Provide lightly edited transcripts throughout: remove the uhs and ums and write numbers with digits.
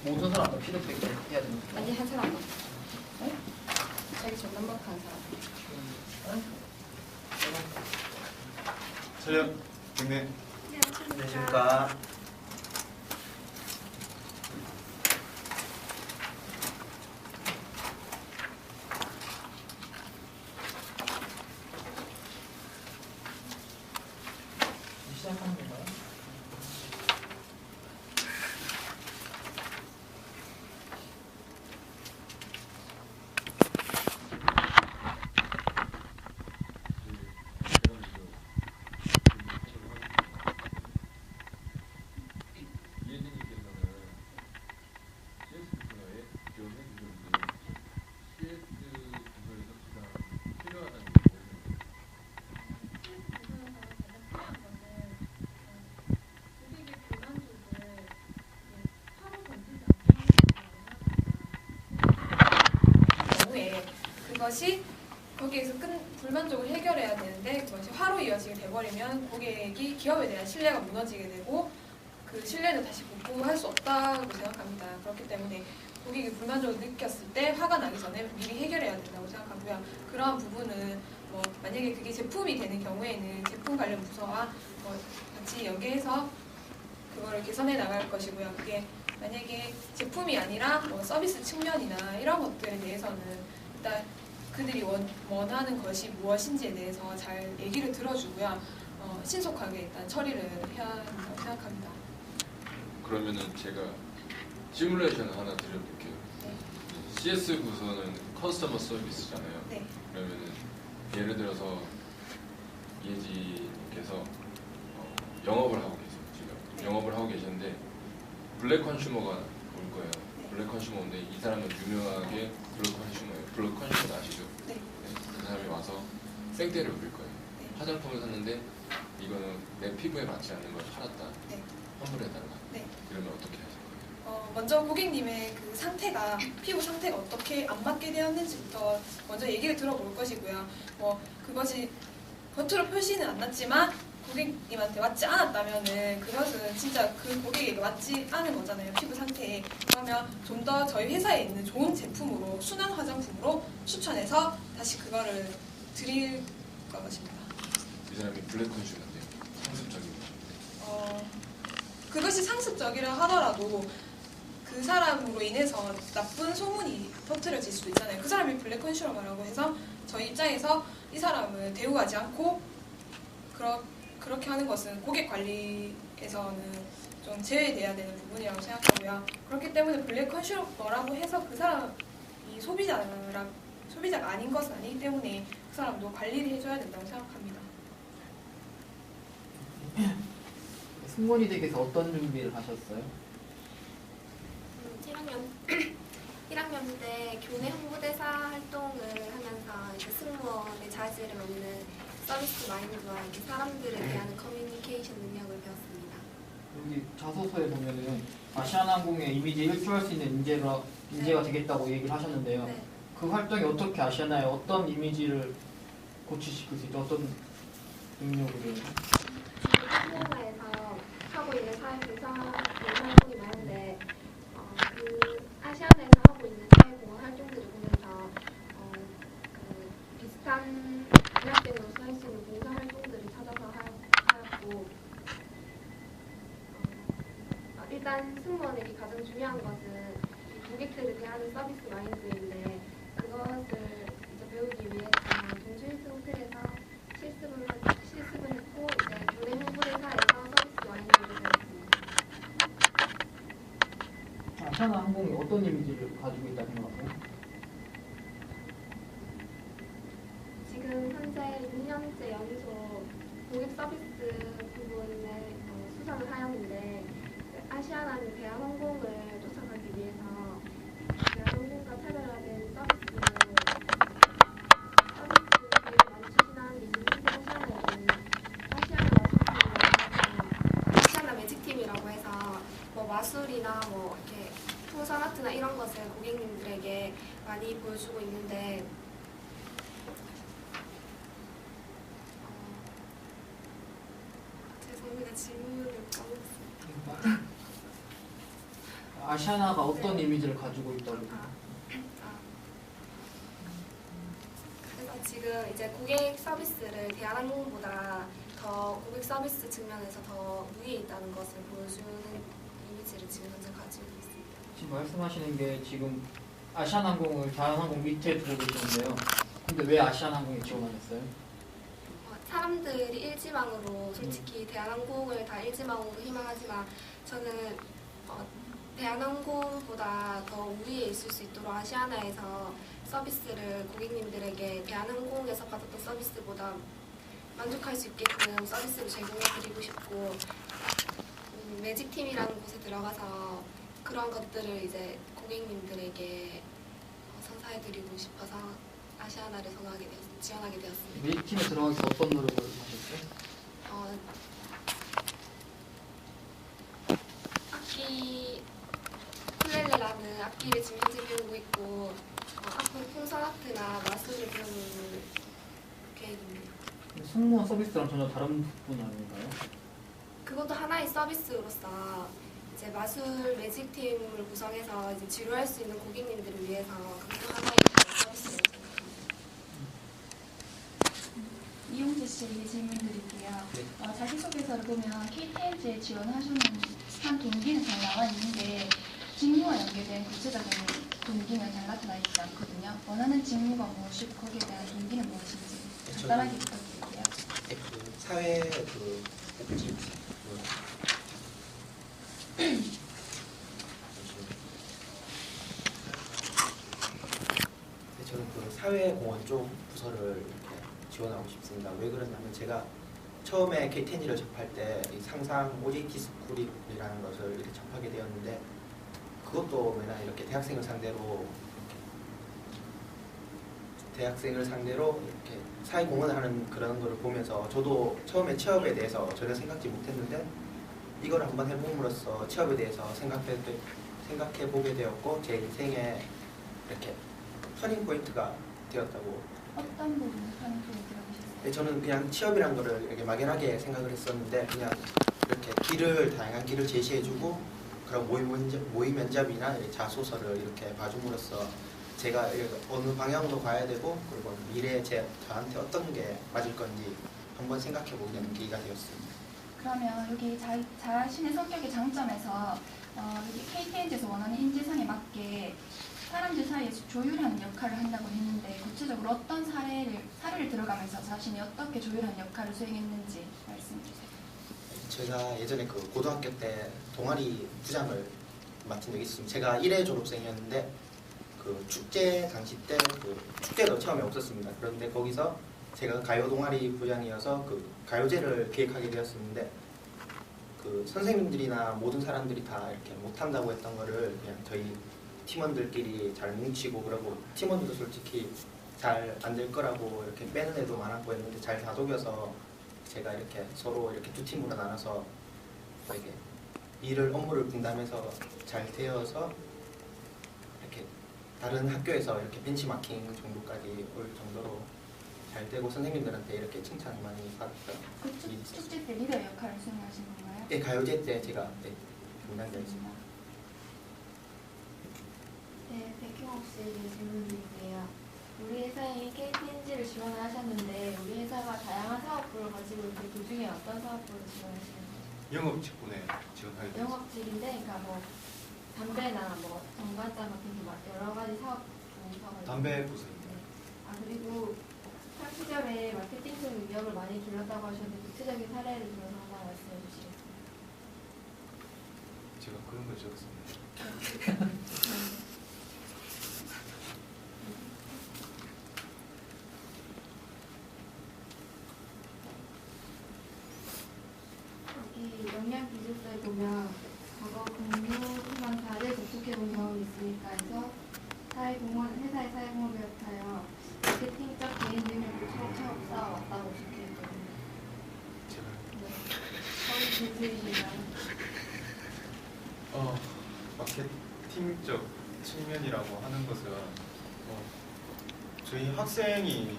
모든 사람과 피드백을 해야 되는 거예요? 아니 한 사람만. 네? 자기 전남박한 사람. 촬영 경례. 안녕하십니까. 시작하는 건가요? 그것이 거기에서 불만족을 해결해야 되는데 그것이 화로 이어지게 돼버리면 고객이 기업에 대한 신뢰가 무너지게 되고 그 신뢰는 다시 복구할 수 없다고 생각합니다. 그렇기 때문에 고객이 불만족을 느꼈을 때 화가 나기 전에 미리 해결해야 된다고 생각하고요. 그러한 부분은 뭐 만약에 그게 제품이 되는 경우에는 제품 관련 부서와 같이 연계해서 그거를 개선해 나갈 것이고요. 그게 만약에 제품이 아니라 뭐 서비스 측면이나 이런 것들에 대해서는 일단 그들이 원하는 것이 무엇인지에 대해서 잘 얘기를 들어주고요. 신속하게 일단 처리를 해야 한다고 생각합니다. 그러면은 제가 시뮬레이션을 하나 드려볼게요. 네. CS 부서는 커스터머 서비스잖아요. 네. 그러면은 예를 들어서 이혜지님께서 영업을 하고 계세요. 지금 네. 영업을 하고 계시는데 블랙 컨슈머가 올 거예요. 네. 블랙 컨슈머인데 이 사람은 유명하게 블랙 컨슈머예요. 블랙 컨슈머 아시죠? 네. 네. 그 사람이 와서 생떼를 부릴 거예요. 네. 화장품을 샀는데 이거는 내 피부에 맞지 않는 걸 팔았다. 네. 환불해달라. 네. 그러면 어떻게 하실 거예요? 먼저 고객님의 그 상태가 피부 상태가 어떻게 안 맞게 되었는지부터 먼저 얘기를 들어볼 것이고요. 그것이 겉으로 표시는 안 났지만 고객님한테 맞지 않았다면은 그것은 진짜 그 고객에게 맞지 않은 거잖아요. 피부 상태에. 그러면 좀 더 저희 회사에 있는 좋은 제품으로 순한 화장품으로 추천해서 다시 그거를 드릴 것입니다. 이 사람이 블랙 컨슈머인데요. 상습적인 것인데. 그것이 상습적이라 하더라도 그 사람으로 인해서 나쁜 소문이 터뜨려질 수도 있잖아요. 그 사람이 블랙 컨슈머라고 해서 저희 입장에서 이 사람을 대우하지 않고 그렇게 하는 것은 고객 관리에서는 좀 제외돼야 되는 부분이라고 생각하고요. 그렇기 때문에 블랙 컨슈머라고 해서 그 사람이 소비자가 아닌 것은 아니기 때문에 그 사람도 관리를 해줘야 된다고 생각합니다. 승무원이 댁에서 어떤 준비를 하셨어요? 1학년 때 교내 홍보대사 활동을 하면서 이제 승무원의 자질을 얻는 서비스 마인드와 이렇게 사람들에 대한 커뮤니케이션 능력을 배웠습니다. 여기 자소서에 보면은 아시아나항공의 이미지에 일조할 수 있는 인재가 되겠다고 얘기를 하셨는데요. 네. 그 활동이 어떻게 아시아나에 어떤 이미지를 고치시킬 수 있죠? 어떤 능력으로? 아시아나에서 하고 있는 활동이 많은데 그 아시아나에서 하고 있는 사회공헌 활동들을 보면서 그 비슷한 대학생으로서 할 수 있는 봉사 활동들을 찾아서 하였고 일단 승무원에게 가장 중요한 것은 고객들을 대하는 서비스 마인드인데 그것을 이제 배우기 위해서 동주일승 틀에서 실습을 했고 이제 교내 홍보대사에서 서비스 마인드를 배웠습니다. 아시아나항공이 어떤 이미지를 가지고 있다 생각하세요? 지금 현재 6년째 연속 고객 서비스 부분을 수상을 하였는데 아시아나는 대한항공을 쫓아가기 위해서 대한항공과 차별화된 서비스를 많이 추진하는 게 지금 아시아나에는 아시아나 매직팀이라고 해서 뭐 마술이나 뭐 이렇게 풍선 아트나 이런 것을 고객님들에게 많이 보여주고 있는데 죄송합니다. 질문을 까먹었습니다. 아시아나가 어떤 이미지를 가지고 있다고? 그래서 지금 이제 고객 서비스를 대한항공보다 더 고객 서비스 측면에서 더 위에 있다는 것을 보여주는 이미지를 지금 현재 가지고 있습니다. 지금 말씀하시는 게 지금 아시아나항공을 대한항공 밑에 두고 계시는데요. 근데 왜 아시아나항공에 지원하셨어요? 사람들이 일지망으로 솔직히 대한항공을 다 일지망으로 희망하지만 저는 대한항공보다 더 우위에 있을 수 있도록 아시아나에서 서비스를 고객님들에게 대한항공에서 받았던 서비스보다 만족할 수 있게끔 서비스를 제공해드리고 싶고 매직팀이라는 곳에 들어가서 그런 것들을 이제 고객님들에게 선사해드리고 싶어서 아시아나를 지원하게 되었습니다. 우리 팀에 들어가서 어떤 노력을 하셨어요? 악기 쿨렐레라는 악기를 지금 현재 배우고 있고 앞으로 풍선아트나 마술을 배우는 계획입니다. 승무원 서비스랑 전혀 다른 부분 아닌가요? 그것도 하나의 서비스로서 이제 마술 매직팀을 구성해서 이제 지루할 수 있는 고객님들을 위해서 그것도 하나의 서비스로 생각합니다. 이용재 씨에게 질문 드릴게요. 자기소개서를 보면 KTNG에 지원하시는 한 동기는 잘 나와 있는데 직무와 연계된 구체적인 동기는 잘 나타나 있지 않거든요. 원하는 직무가 무엇이고 거기에 대한 동기는 무엇인지 간단하게 부탁드릴게요. 그 사회 그 복지 저는 그 사회공헌 쪽 부서를 이렇게 지원하고 싶습니다. 왜 그러냐면 제가 처음에 KTNG를 접할 때 이 상상 OJT 스쿨이라는 것을 이렇게 접하게 되었는데 그것도 맨날 이렇게 대학생을 상대로 이렇게 사회공헌을 하는 그런 거를 보면서 저도 처음에 취업에 대해서 전혀 생각지 못했는데 이걸 한번 해봄으로써 취업에 대해서 생각해보게 되었고 제 인생에 이렇게 터닝 포인트가 되었다고. 어떤 부분에 터닝 포인트가 되셨어요? 저는 그냥 취업이란 거를 이렇게 막연하게 생각을 했었는데 그냥 이렇게 다양한 길을 제시해주고 그런 모의 면접이나 자소서를 이렇게 봐줌으로써 제가 어느 방향으로 가야 되고 그리고 미래에 저한테 어떤 게 맞을 건지 한번 생각해보게 되는 계기가 되었습니다. 그러면 여기 자신의 성격의 장점에서 여기 KTNG에서 원하는 인재상에 맞게 사람들 사이에서 조율하는 역할을 한다고 했는데 구체적으로 어떤 사례를 들어가면서 자신이 어떻게 조율하는 역할을 수행했는지 말씀해 주세요. 제가 예전에 그 고등학교 때 동아리 부장을 맡은 적이 있습니다. 제가 1회 졸업생이었는데 그 축제 당시 때 그 축제도 처음에 없었습니다. 그런데 거기서 제가 가요 동아리 부장이어서 그 가요제를 기획하게 되었었는데 그 선생님들이나 모든 사람들이 다 이렇게 못한다고 했던 거를 그냥 저희 팀원들끼리 잘 뭉치고 그러고 팀원들도 솔직히 잘 안 될 거라고 이렇게 빼는 애도 많았고 했는데 잘 다독여서 제가 이렇게 서로 이렇게 두 팀으로 나눠서 이렇게 업무를 분담해서 잘 되어서 이렇게 다른 학교에서 이렇게 벤치마킹 정도까지 올 정도로 잘 되고 선생님들한테 이렇게 칭찬을 많이 받았던 일이 있었어요. 축제 때 리더 역할을 수행하신 건가요? 네, 가요제 때 제가 담당자였습니다. 네, 백형옥 씨에게 질문 드릴게요. 우리 회사에 KTNG를 지원을 하셨는데 우리 회사가 다양한 사업부를 가지고 있는데 그 중에 어떤 사업부를 지원하시는 거죠? 영업직군에 지원하게 됐습니다. 영업직인데, 그러니까 뭐 담배나 뭐 정관장 같은 게 막 여러 가지 사업부가 담배 부서입니다. 그리고 학창 시절에 마케팅 쪽 능력을 많이 길렀다고 하셨는데 구체적인 사례를 들어서 한번 말씀해 주시겠어요? 제가 그런 걸 적었습니다. 여기 역량 기술서에 보면 과거 근무희망사를 접촉해본 경험이 있으니까 해서 회사의 사회공헌 배역하여 마케팅적 개인 능력을 차곡차곡 쌓아왔다고 적혀있거든요. 제가 거의 진실이신가요? 마케팅적 측면이라고 하는 것은 저희 학생이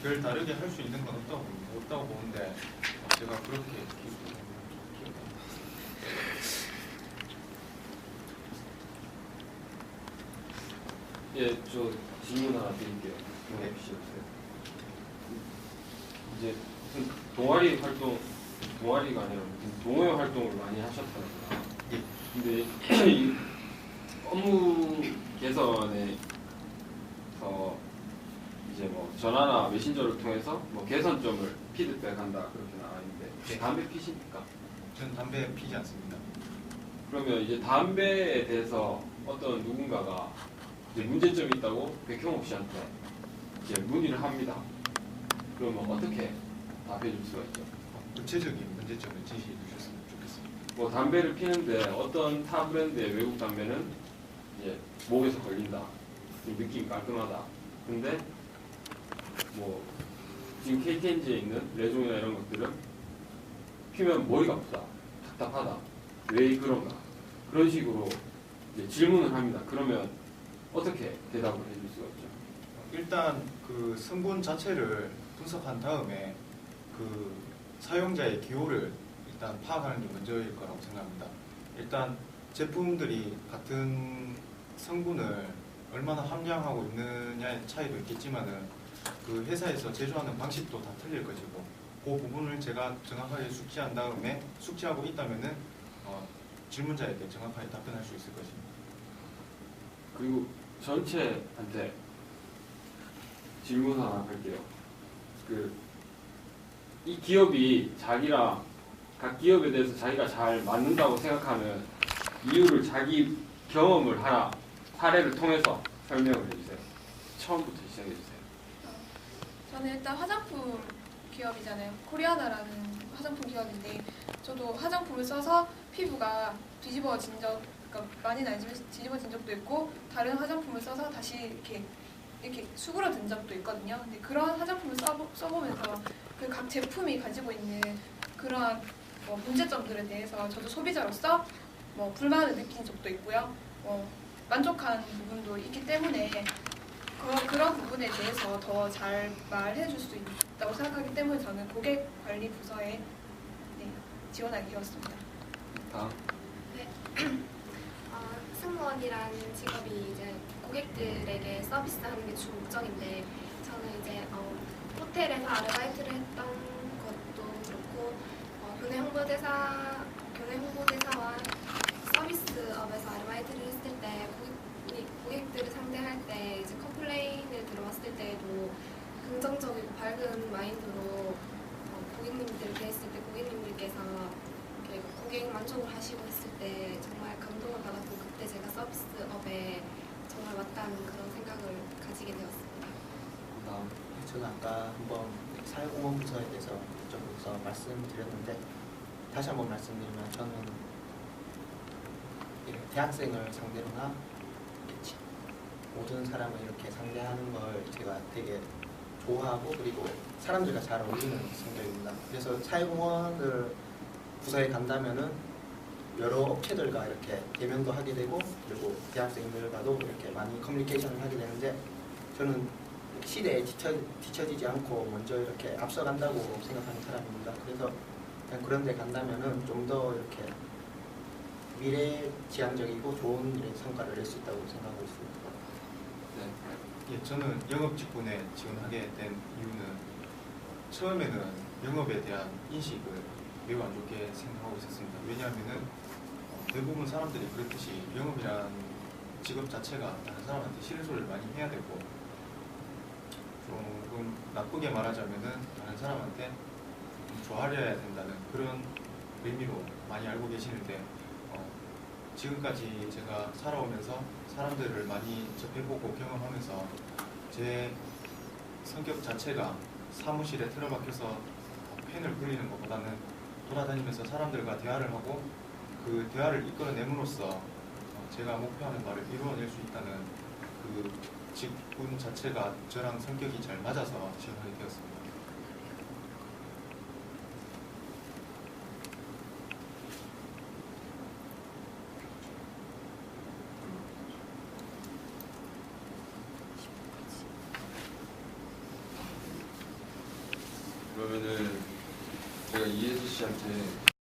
별 다르게 할 수 있는 건 없다고 보는데 제가 그렇게 기억이 안 나요. 예, 저 질문 하나 드릴게요. 네. 이제 무슨 동아리가 아니라 무슨 동호회 활동을 많이 하셨다고요. 예. 근데 이 업무 개선에서 이제 뭐 전화나 메신저를 통해서 뭐 개선점을 피드백한다 그렇게 나와 있는데 네. 담배 피십니까? 저는 담배 피지 않습니다. 그러면 이제 담배에 대해서 어떤 누군가가 이제 문제점이 있다고 백형옥 씨한테 이제 문의를 합니다. 그러면 어떻게 답해 줄 수가 있죠? 구체적인 문제점을 제시해 주셨으면 좋겠습니다. 뭐 담배를 피는데 어떤 타 브랜드의 외국 담배는 이제 목에서 걸린다. 좀 느낌이 깔끔하다. 근데 뭐 지금 KTNG에 있는 레종이나 이런 것들은 피면 머리가 아프다. 답답하다. 왜 그런가? 그런 식으로 이제 질문을 합니다. 그러면 어떻게 대답을 해줄 수가 있죠? 일단 그 성분 자체를 분석한 다음에 그 사용자의 기호를 일단 파악하는 게 먼저일 거라고 생각합니다. 일단 제품들이 같은 성분을 얼마나 함량하고 있느냐의 차이도 있겠지만은 그 회사에서 제조하는 방식도 다 틀릴 것이고 그 부분을 제가 정확하게 숙지한 다음에 숙지하고 있다면은 질문자에게 정확하게 답변할 수 있을 것입니다. 그리고 전체한테 질문 하나 할게요. 이 기업이 자기랑 각 기업에 대해서 자기가 잘 맞는다고 생각하는 이유를 자기 경험을 하나 사례를 통해서 설명을 해주세요. 처음부터 시작해 주세요. 저는 일단 화장품 기업이잖아요. 코리아나라는 화장품 기업인데 저도 화장품을 써서 피부가 뒤집어진 적, 그러니까 많이는 아니지만 뒤집어진 적도 있고 다른 화장품을 써서 다시 이렇게 수그러든 적도 있거든요. 근데 그런 화장품을 써보면서 그 각 제품이 가지고 있는 그러한 문제점들에 대해서 저도 소비자로서 불만을 느낀 적도 있고요. 만족한 부분도 있기 때문에 그런 부분에 대해서 더 잘 말해줄 수 있다고 생각하기 때문에 저는 고객관리 부서에 지원하게 되었습니다. 다음. 네. 승무원이라는 직업이 이제 고객들에게 서비스하는 게 주 목적인데 저는 이제 호텔에서 아르바이트를 했던 것도 그렇고 교내 홍보대사와 서비스업에서 아르바이트를 했을 때 고객들을 상대할 때 이제 컴플레인을 들어왔을 때에도 긍정적이고 밝은 마인드로 고객님들 대했을 때 고객님들께서 이렇게 고객 만족을 하시고 했을 때 정말 감동을 받았고 그때 제가 서비스업에 정말 맞다는 그런 생각을 가지게 되었습니다. 저는 아까 한번 사회공헌 부서에 대해서 이쪽에서 말씀드렸는데 다시 한번 말씀드리면 저는 대학생을 상대로나 모든 사람을 이렇게 상대하는 걸 제가 되게 좋아하고 그리고 사람들과 잘 어울리는 성격입니다. 그래서 사회공헌을 부서에 간다면은 여러 업체들과 이렇게 대면도 하게 되고 그리고 대학생들과도 이렇게 많이 커뮤니케이션을 하게 되는데 저는 시대에 뒤처지지 않고 먼저 이렇게 앞서간다고 생각하는 사람입니다. 그래서 그런 데 간다면은 좀 더 이렇게 미래지향적이고 좋은 이런 성과를 낼 수 있다고 생각하고 있습니다. 네. 예, 저는 영업 직군에 지원하게 된 이유는 처음에는 영업에 대한 인식을 매우 안 좋게 생각하고 있었습니다. 왜냐하면은 대부분 사람들이 그렇듯이 영업이란 직업 자체가 다른 사람한테 실소를 많이 해야 되고 조금 나쁘게 말하자면은 다른 사람한테 좋아해야 된다는 그런 의미로 많이 알고 계시는데 지금까지 제가 살아오면서 사람들을 많이 접해보고 경험하면서 제 성격 자체가 사무실에 틀어박혀서 펜을 굴리는 것보다는 돌아다니면서 사람들과 대화를 하고 그 대화를 이끌어냄으로써 제가 목표하는 바를 이루어낼 수 있다는 그 직군 자체가 저랑 성격이 잘 맞아서 지원하게 되었습니다. 그러면은 제가 이혜수 씨한테